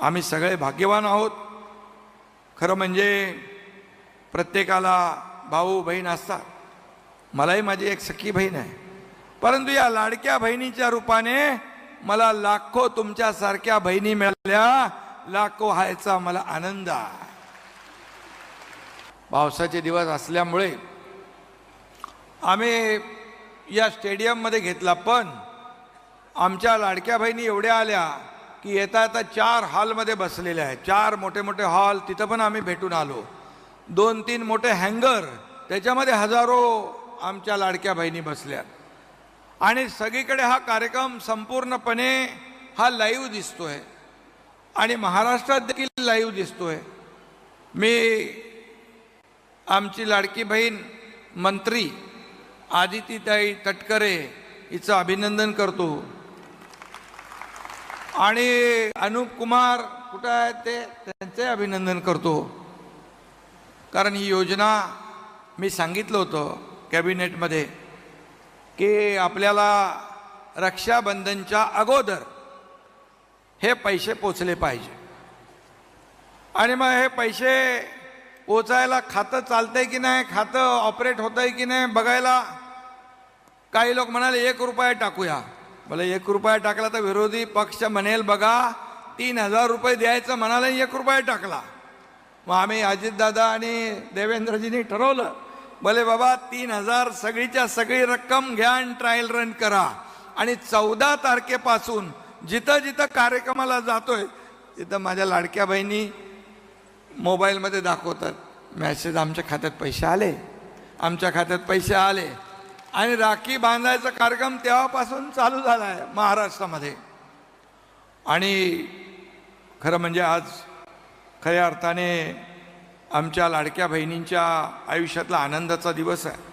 आम्ही सगळे भाग्यवान आहोत। खरं म्हणजे प्रत्येकाला भाऊ बहीण असतात, मलाही माझी एक सख्खी बहीण आहे, परंतु या लाडक्या बहिणीच्या रूपाने मला लाखो तुमच्यासारख्या बहिणी मिळाल्या, लाखो व्हायचा मला आनंद आहे। पावसाचे दिवस असल्यामुळे आम्ही या स्टेडियममध्ये घेतला, पण आमच्या लाडक्या बहिणी एवढ्या आल्या की येता येता 4 हॉलमध्ये बसलेल्या आहेत। 4 मोठे मोठे हॉल, तिथं पण आम्ही भेटून आलो। 2-3 मोठे हँगर, त्याच्यामध्ये हजारो आमच्या लाडक्या बहिणी बसल्या आणि सगळीकडे हा कार्यक्रम संपूर्णपणे हा लाईव्ह दिसतोय आणि महाराष्ट्रात देखील लाईव्ह दिसतोय। मी आमची लाडकी बहीण मंत्री आदितीताई तटकरे हिचं अभिनंदन करतो आणि अनुप कुमार कुठं आहेत ते, त्यांचे अभिनंदन करतो, कारण ही योजना मी सांगितलं होतं कॅबिनेटमध्ये की आपल्याला रक्षाबंधनच्या अगोदर हे पैसे पोचले पाहिजे आणि मग हे पैसे पोचायला खातं चालतंय की नाही, खातं ऑपरेट होतंय की नाही बघायला काही लोक म्हणाले 1 रुपया टाकूया। बोले 1 रुपया टाकला तर विरोधी पक्ष म्हणेल बघा 3000 रुपये द्यायचं म्हणाला, 1 रुपया टाकला। मग आम्ही अजितदादा आणि देवेंद्रजींनी ठरवलं, बोले बाबा 3000 सगळीच्या सगळी रक्कम घ्या आणि ट्रायल रन करा आणि 14 तारखेपासून जिथं जिथं कार्यक्रमाला जातोय तिथं माझ्या लाडक्या बहिणी मोबाईलमध्ये दाखवतात मेसेज, आमच्या खात्यात पैसे आले, आमच्या खात्यात पैसे आले आणि राखी बांधायचा कार्यक्रम तेव्हापासून चालू झाला आहे महाराष्ट्रामध्ये। आणि खरं म्हणजे आज खऱ्या अर्थाने आमच्या लाडक्या बहिणींच्या आयुष्यातला आनंदाचा दिवस आहे।